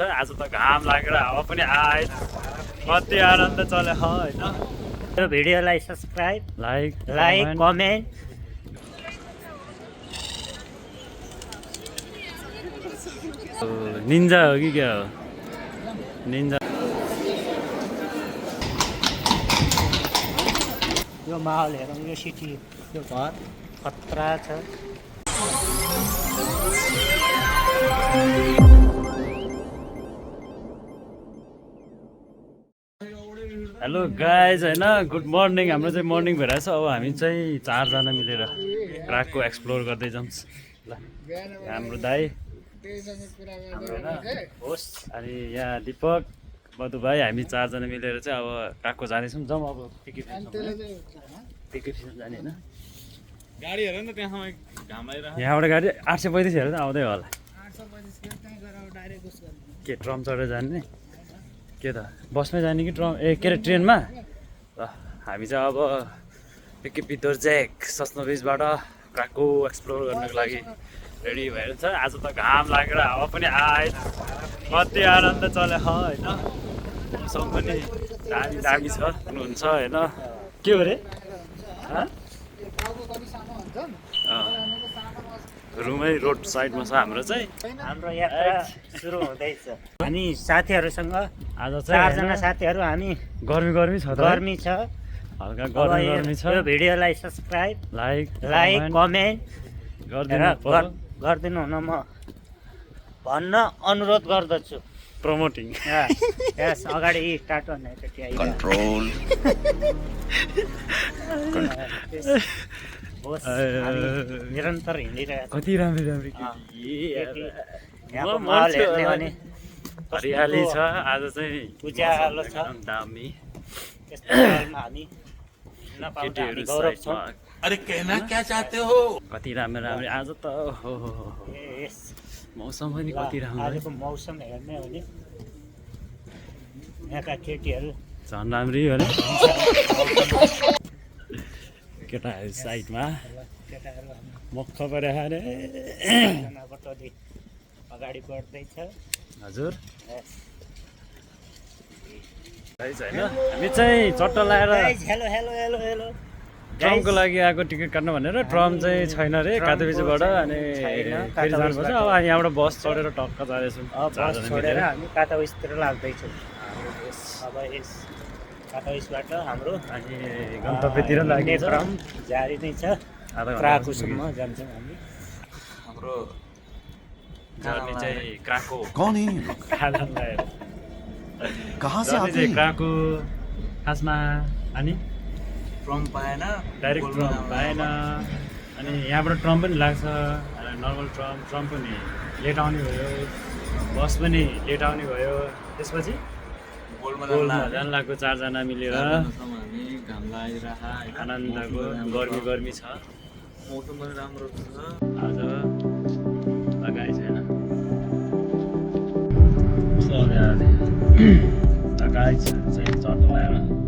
आज त घाम लागेर हावा पनि आएन कति आनन्द चले होइन यो भिडियोलाई सब्स्क्राइब लाइक कमेन्ट निन्जा हो कि क्या हो निन्जा यो माहौल हेरौँ यो सिटी यो घर खतरा छ हेलो गाइज होइन गुड मर्निङ हाम्रो चाहिँ मर्निङ भइरहेछ अब हामी चाहिँ चारजना मिलेर क्राकको एक्सप्लोर गर्दै जाउँ ल हाम्रो दाई होस् अनि यहाँ दिपक मधु भाइ हामी चारजना मिलेर चाहिँ अब क्राकको जाँदैछौँ जाउँ अब पिके फिल्म जाने होइन गाडी हेर न त्यहाँ घाम लागिरहेको यहाँबाट गाडी 835 हेरेर आउँदै होला के ट्रम चढेर जाने के त बसमै जाने कि ट्रम के अरे ट्रेनमा ल हामी चाहिँ अब पिके पितोर्जेक सस्नो बिचबाट क्राकको एक्सप्लोर गर्नको लागि रेडी भएर छ आज त घाम लागेर हावा पनि आएन कति आनन्द चले होइन मौसम पनि दामी छ हुनुहुन्छ होइन के हो रे रुमै रोड साइडमा छ हाम्रो चाहिँ हाम्रो यात्रा सुरु हुँदैछ हामी साथीहरूसँग आज चाहिँ चारजना साथीहरू हामी गर्मी छ त गर्मी छ हल्का अब गर्मी छ यो भिडियोलाई सब्स्क्राइब लाइक कमेन्ट गरिदिनु हुन म भन्न अनुरोध गर्दछु प्रमोटिङ यस अगाडि स्टार्ट गर्ने कन्ट्रोल निरन्तर हिँडिरहेको कति राम्रो यहाँको माहौल हेर्ने भने हरियाली छ आज चाहिँ उज्यालो छ दामी त्यस्तो माहौलमा हामी हिँड्न पाउँदा हामी केटीहरू गौरव छौँ साइडमा अरे कहना क्या चाहते हो कति राम्रो आज त हो यस मौसम पनि कति राम्रो आजको मौसम हेर्ने हो भने यहाँका केटीहरू झन् राम्रै हो नि केटाहरू साइडमा केटाहरू हामी मक्ख परेर खाने टोली अगाडि बढ्दैछ हजुर यस होइन हामी चाहिँ चट्टा लगाएर हेलो हेलो हेलो हेलो ट्रमको लागि आएको टिकट काट्नु भनेर ट्रम चाहिँ छैन रे कातोबिचबाट अनि फेरि जानुपर्छ अब हामी यहाँबाट बस चढेर टक्क जाँदैछौँ बस छोडेर हामी काताविसतिर लाग्दैछौँ अब यस काताविसबाट हाम्रो अनि गन्तव्यतिर लाग्ने क्रम जारी नै छ क्राकुसम्म जान्छौँ हामी हाम्रो जर्नी चाहिँ क्राको कौन है ये लोग? खाजा लगाएर कहाँ से जर्नी आते चाहिँ हैं? क्राको खासमा अनि ट्रम पाएन डाइरेक्ट ट्रम पाएन अनि यहाँबाट ट्रम पनि लाग्छ नर्मल ट्रम पनि लेट आउने भयो बस पनि लेट आउने भयो त्यसपछि गोलमा गोलमा जान लाग्यो चारजना मिलेर हामी घाम लागिरहेको आनन्दको गर्मी छ मौसम पनि राम्रो छ आज लगाइ छैन लगाइ चाहिँ चट्टा लगाएर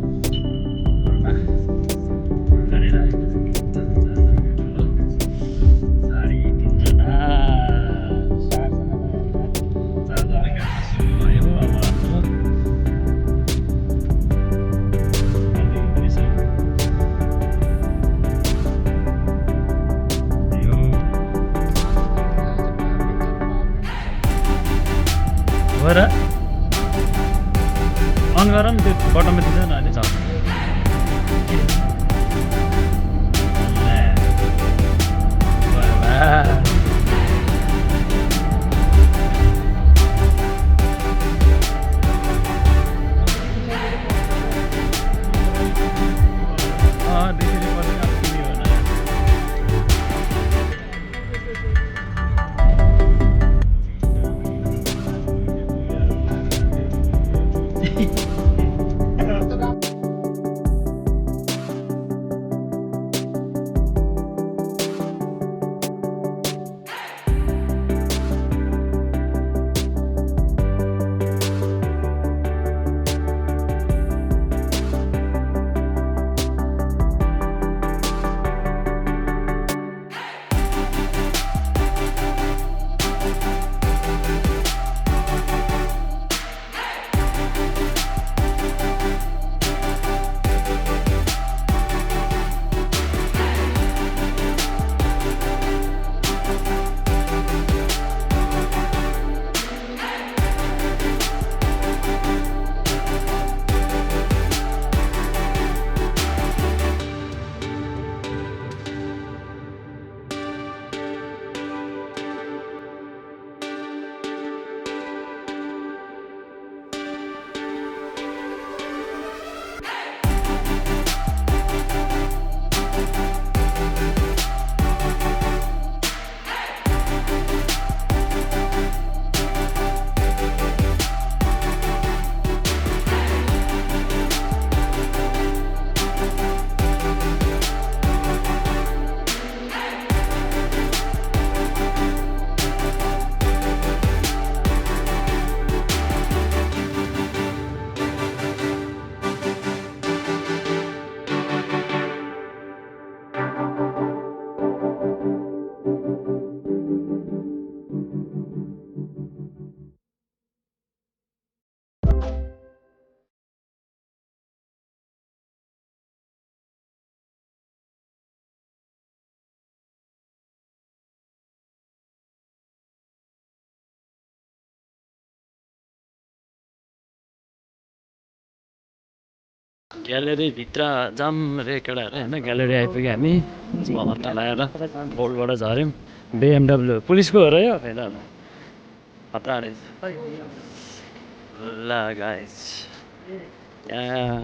गएर अन गर नि त्यो बटनमा दिन्छ न अहिले चल्छ ग्यालेरीभित्र जाम रे केटाहरू होइन ग्यालेरी आइपुग्यो हामी हत्ता लगाएर बोर्डबाट झऱ्यौँ BMW पुलिसको हो र यो होइन हत्ता रहेछ ल गाइस यहाँ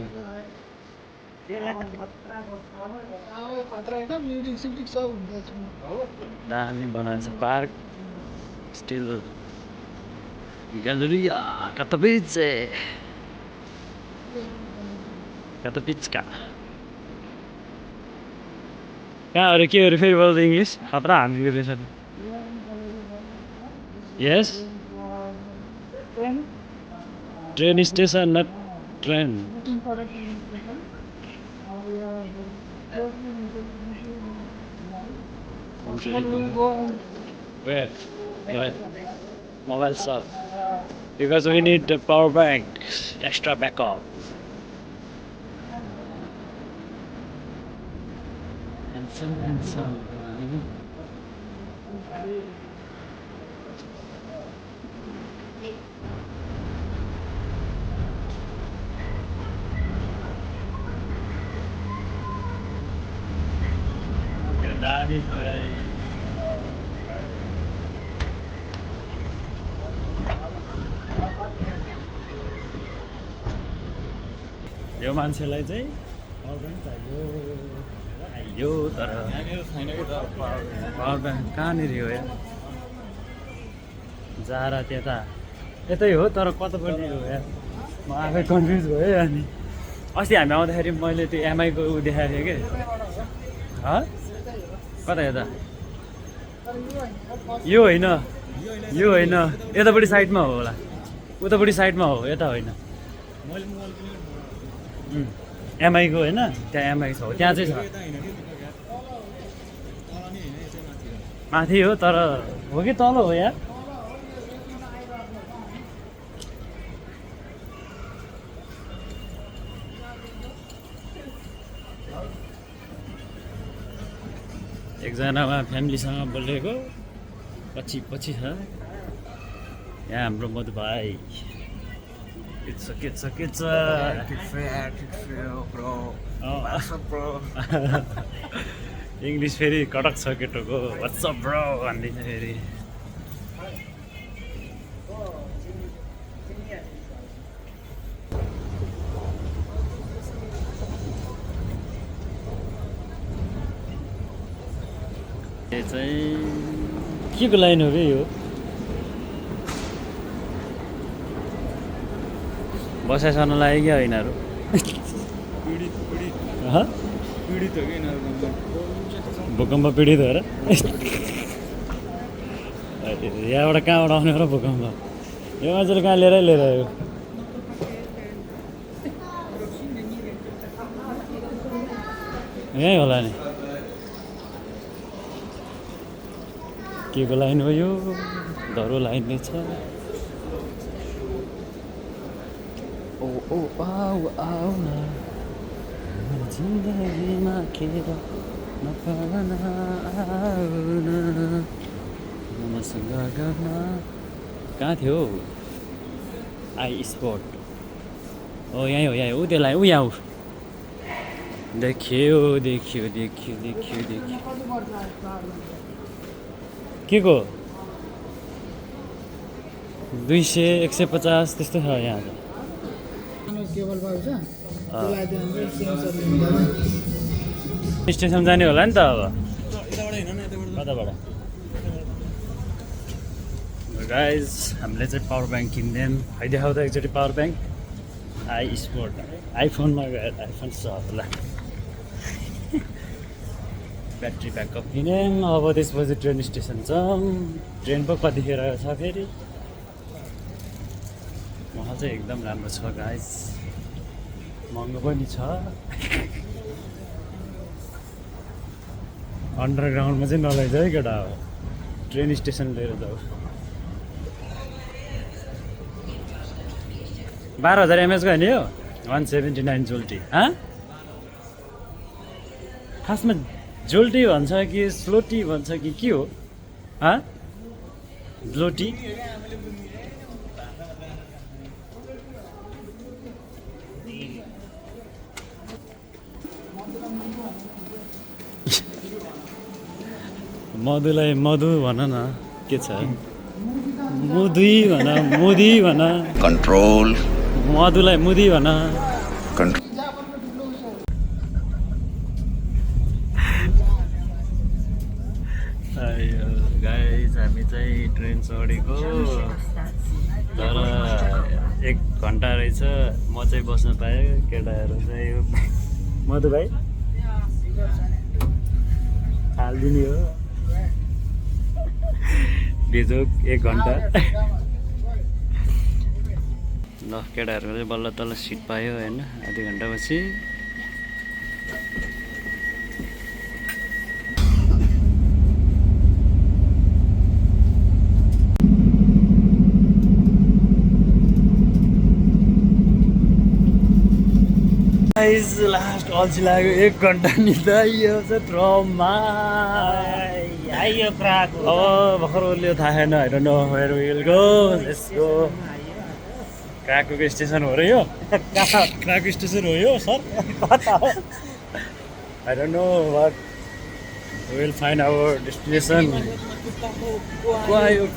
दामी बनाएको छ पार्क स्टिल ग्यालेरी Katowice कहाँ अरे के अरे फेरि बोल्दै इङ्ग्लिस खतरा हामी रहेछ यस ट्रेन स्टेसन न train Where? Mobile shop. Because we need the power bank, extra backup. Handsome. Daddy, यो मान्छेलाई चाहिँ आइयो तर पावर ब्याङ्क कहाँनिर हो या जारा त्यता यतै हो तर कतापट्टि हो या म आफै कन्फ्युज भएँ अनि अस्ति हामी आउँदाखेरि मैले त्यो एमआईको ऊ देखाएको थिएँ कि कता यता यो होइन यतापट्टि साइडमा हो होला उतापट्टि साइडमा हो यता होइन एमआईको होइन त्यहाँ एमआई छ त्यहाँ चाहिँ छ माथि हो तर हो कि तल हो यार एकजनामा फ्यामिलीसँग बोलेको पछि छ यहाँ हाम्रो मधु भाइ के छ bro. Bro. इङ्ग्लिस फेरि कटक छ केटोको व्हाट्सअप ब्रो भन्दैछ फेरि यो चाहिँ के को लाइन हो कि यो बसाइसन लाग्यो क्या यिनीहरू भूकम्प पीडित हो र यहाँबाट कहाँबाट आउने र भूकम्प यो मान्छेले कहाँ लिएर आयो यहीँ होला नि के को लाइन हो यो धरो लाइन नै छ आऊ न जिन्दगीमा खेर नपालन आउन मसँग गर्न कहाँ थियो आई स्पोर्ट ओ यहीँ हो ऊ त्यसलाई ऊ यहाँ देखियो के को 200-150 त्यस्तो छ यहाँ त स्टेसन जाने होला नि त अब कताबाट गाइज हामीले चाहिँ पावर ब्याङ्क किनिदियौँ है देखाउ त एकचोटि पावर ब्याङ्क आई स्पोर्ट आइफोनमा गएर आइफोन छ होला ब्याट्री ब्याकअप किन्यौँ अब त्यसपछि ट्रेन स्टेसन जाउँ ट्रेन पो कतिखेर छ फेरि महल चाहिँ एकदम राम्रो छ गाइज महँगो पनि छ अन्डरग्राउन्डमा चाहिँ नलैजाऊ है केटा हो ट्रेन स्टेसन लिएर जाऊ 12,000 mAh-को होइन यो 179 जोल्टी खासमा जोल्टी भन्छ कि स्लोटी भन्छ कि के हो ब्लोटी मधुलाई मधु भन न के छ मुदी भन मुदी भन कंट्रोल मधुलाई मुदी भन गाइस हामी चाहिँ ट्रेन चढेको तर 1 घन्टा रहेछ म चाहिँ बस्न पाएँ केटाहरू चाहिँ मधु भाइ हालिदिने हो बिजोक 1 घन्टा ल केटाहरूको चाहिँ बल्ल तल्ल सिट पायो होइन आधी घन्टापछि लास्ट अल्छी लाग्यो 1 घन्टा निदा यो चाहिँ ट्रममा आइयो क्राक अब भर्खर उसले थाहा छैन I don't know where we will go. Let's go. क्राकोको स्टेसन हो र यो क्राको स्टेसन हो यो sir I don't know what we will find our destination. Kuayo.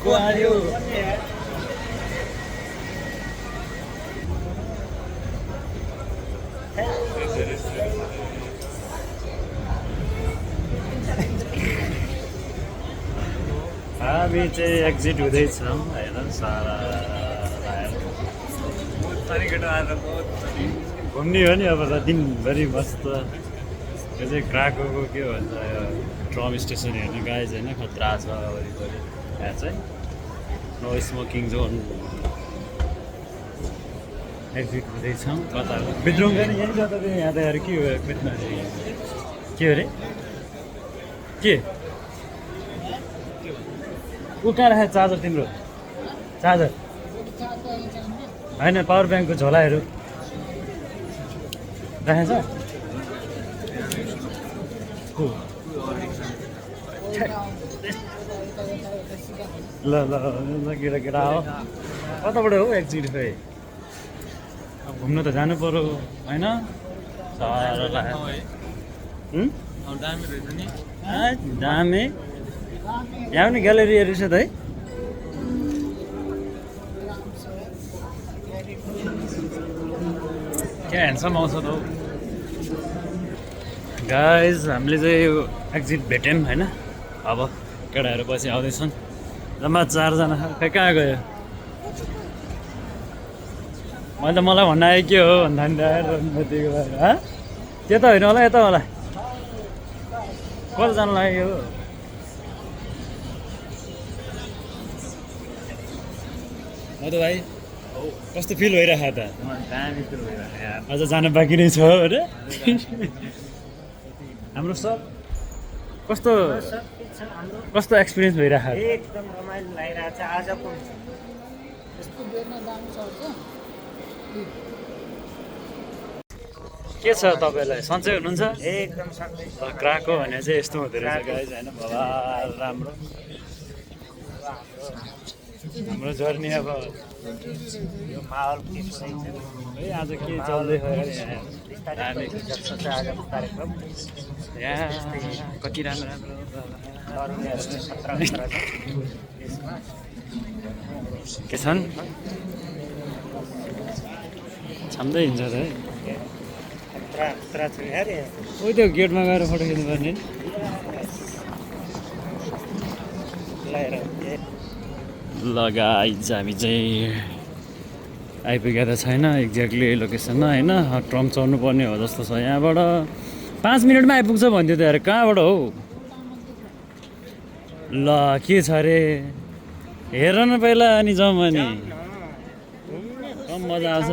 हामी चाहिँ एक्जिट हुँदैछौँ होइन सारा घुम्ने हो नि अब त दिनभरि मस्त यो चाहिँ क्राकोको के भन्छ यो ट्रम स्टेसन हेर्नु गाइज होइन खतरा छ वरिपरि यहाँ चाहिँ नो स्मोकिङ जोन एक्जिट हुँदैछौँ कता बेडरुम पनि यहीँ छ त यहाँ त यार के हो बेच्न के अरे के ऊ कहाँ राखेको चार्जर तिम्रो चार्जर होइन पावर ब्याङ्कको झोलाहरू राखेछ ल केटा हो कताबाट हो एक्जिट खै अब घुम्न त जानु पर्यो होइन साह्रो लाग्यो दामी यहाँ पनि ग्यालेरीहरू छ त है क्या ह्यान्डसम आउँछ त गाइज हामीले चाहिँ यो एक्जिट भेट्यौँ होइन अब केटाहरू पछि आउँदैछन् जम्मा 4 जना खै कहाँ गयो मैले त मलाई भन्न आयो के हो भन्दा त्यो त होइन होला यता होला कतिजना लाग्यो मधु भाइ कस्तो फिल भइरहेको त अझ जान बाँकी नै छ होइन हाम्रो सर कस्तो एक्सपिरियन्स भइरहेको एकदम रमाइलो लागिरहेको छ आजको के छ तपाईँलाई सन्चै हुनुहुन्छ एकदम सन्चै क्राको भने चाहिँ यस्तो हुँदो रहेछ गाइज होइन बाबा राम्रो हाम्रो जर्नी अब यो माहौल के छ है आज के चल्दैछ हामी आजको कार्यक्रम यहाँ कति राम्रो के छन् छाम्दै हिँड्छ त है ओ त्यो गेटमा गएर फोटो खिच्नु पर्ने ल गाइज हामी चाहिँ आइपुगेको त छैन एक्ज्याक्टली लोकेसनमा होइन ट्रम चढ्नु पर्ने हो जस्तो छ यहाँबाट 5 मिनटमा आइपुग्छ भन्थ्यो त यार कहाँबाट हो ल के छ अरे हेर न पहिला अनि जाउँ अनि कम मजा आउँछ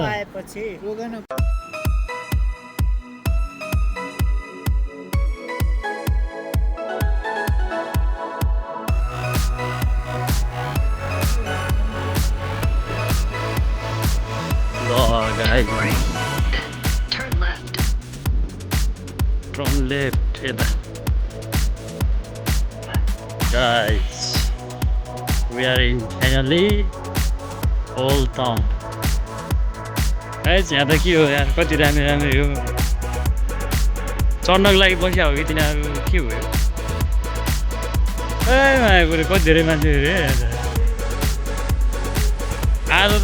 Turn left. Turn left. Guys, we are in finally Old Town. Guys, यहाँ त के हो यार कति राम्रो राम्रो हो चढ्नको लागि बसिया हो कि तिनीहरू के हो मायापुरी कति धेरै मान्छे अरे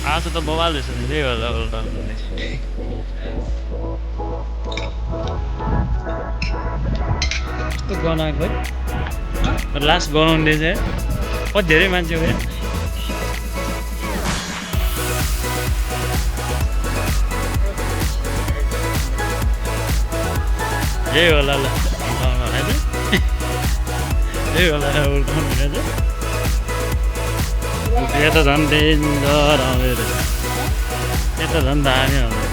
आज त बवाल रहेछ नि त्यही होला कस्तो गनाएको है लास्ट गनाउने चाहिँ कति धेरै मान्छे हो यही होला ल यही होला उल्टाउनु यता झन् डेन्जर आउँदै रहेछ यता झन् दामी आउँदै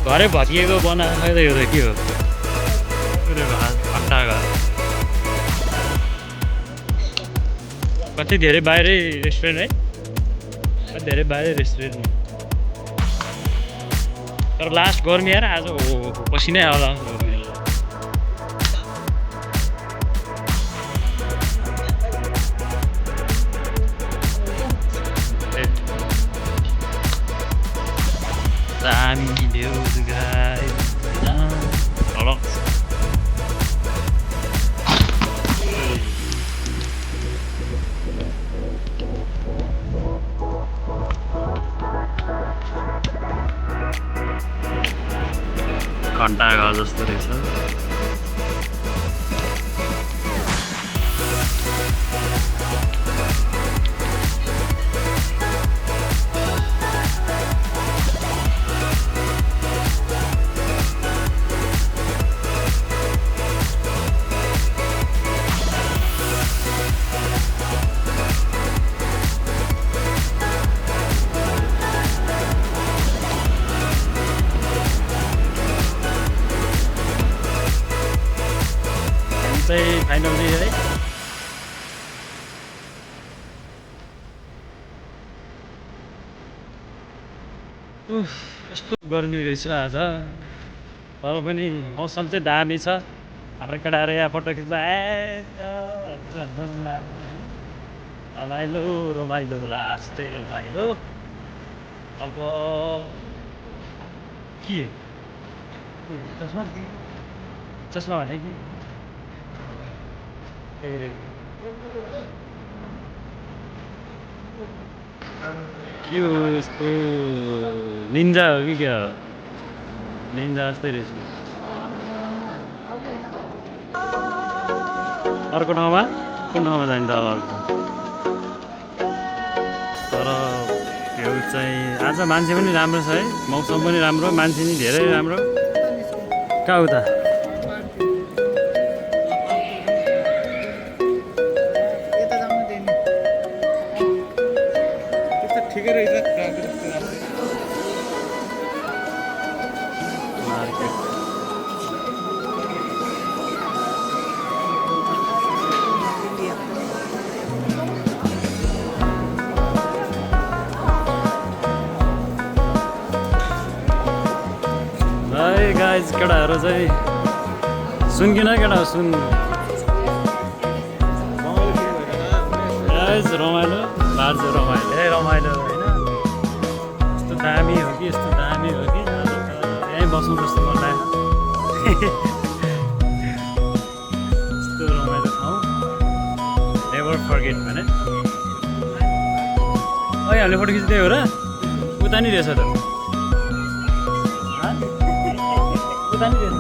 घरै भत्किएको बनाएर खाइदै हो त के हो खट्टा घर कति धेरै बाहिरै रेस्टुरेन्ट है कति धेरै बाहिरै रेस्टुरेन्ट तर लास्ट गर्मी आएर आज पसिनै आउला दामी भ्यूज गाइस घन्टा घर जस्तो रहेछ चाहिँ फाइनली है यस्तो गर्मी रहेछ आज तर पनि मौसम चाहिँ दामी छ हाम्रो केटाहरू यहाँ फोटो खिच्दा रमाइलो रमाइलो लास्टै रमाइलो अब के चस्मा चस्मा भने कि के हो यस्तो निन्जा हो कि क्या हो निन्जा जस्तै रहेछ अर्को ठाउँमा कुन ठाउँमा जान्छ अब अर्को तर त्यो चाहिँ आज मान्छे पनि राम्रो छ है मौसम पनि राम्रो मान्छे पनि धेरै राम्रो कहाँ उता ठिकै रहेछ है गाइज केटाहरू चाहिँ सुन किन केटा सुन गाइज रमाइलो बार चाहिँ रमाइलो है रमाइलो होइन यस्तो दामी हो कि यस्तो दामी हो कि यहीँ बस्नु जस्तो मन लाग्यो यस्तो रमाइलो ठाउँ नेभर फर्गेट भने अहिले हामीले फोटो खिच्दै हो र उता नि रहेछ त उता नि रहेछ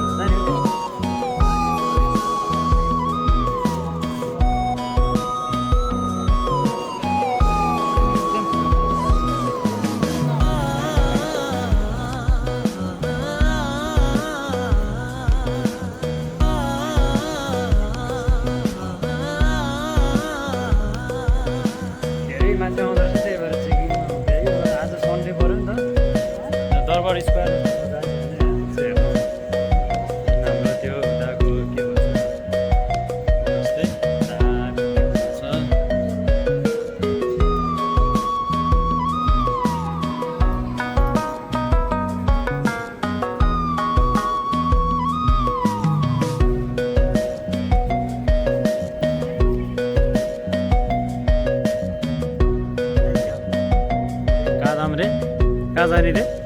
मान्छे आउँदो रहेछ त्यही भएर चाहिँ आज सन्डे पऱ्यो नि त दरबार स्क्वायर हाम्रो त्यो उताको के भन्छ जस्तै छ कहाँ जाने रे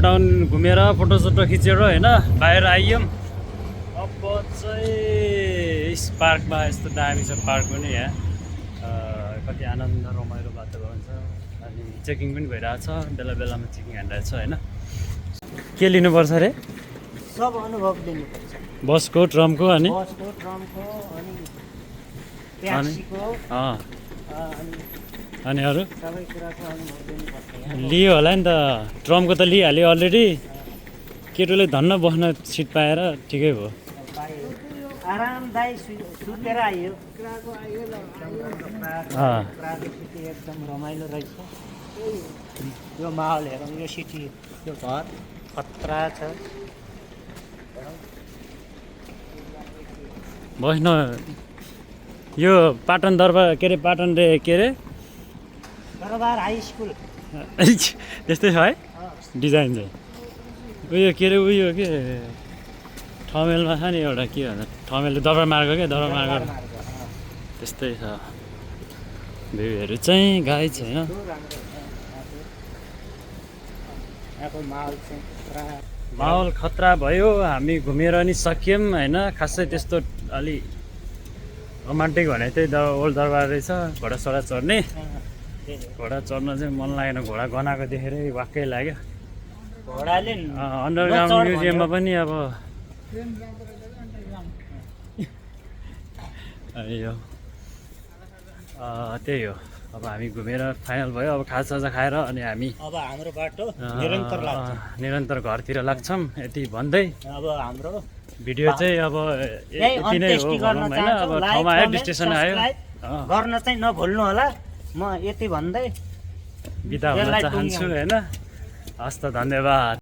टाउन घुमेर फोटोसोटो खिचेर होइन बाहिर आइयौँ। अब चाहिँ यस पार्कमा यस्तो दामी छ पार्क पनि यहाँ कति आनन्द रमाइलो वातावरण छ अनि चेकिङ पनि भइरहेछ बेला बेलामा चेकिङ हानिरहेछ होइन। के लिनुपर्छ अरे? सब अनुभव लिनुपर्छ बसको ट्रमको अनि बसको ट्रमको अनि ट्याक्सीको अनि अरू सबै कुराको अनुभव लिनुपर्छ। लियो होला नि त ट्रमको त लिइहाल्यो अलरेडी केटोले धन्न बस्न सिट पाएर ठिकै भयो। आरामदायी सुतेर आइयो सिटी एकदम रमाइलो रहेछ। यो माहौल हेरौँ यो सिटी यो घर खतरा छ। बस्न यो पाटन दरबार के अरे पाटन रे के अरे दरबार हाई स्कुल त्यस्तै छ है डिजाइन चाहिँ। उयो के अरे उयो के ठमेलमा छ नि एउटा के भन्छ ठमेलले दरबार मार्ग क्या दरबार मार्ग त्यस्तै छ। भ्यूहरू चाहिँ गाई छैन। माहौल खतरा भयो। हामी घुमेर नि सक्यौँ होइन। खासै त्यस्तो अलि रोमान्टिक भने त्यही ओल्ड दरबार रहेछ घोडासोडा चढ्ने। घोडा चढ्न चाहिँ मन लागेन घोडा गनाएको देखेरै वाक्कै लाग्यो। घोडाले अन्डरग्राउन्ड म्युजियममा पनि अब यो त्यही हो। अब हामी घुमेर फाइनल भयो। अब खाजासाजा खाएर अनि हामी अब हाम्रो बाटो निरन्तर घरतिर लाग्छौँ यति भन्दै। अब हाम्रो भिडियो चाहिँ अब यति नै हो भनौँ होइन। अब ठाउँमा आयो डेस्टिनेसन आयो गर्न चाहिँ नभुल्नु होला। म यति भन्दै बिदा हुन चाहन्छु होइन। हस् त धन्यवाद।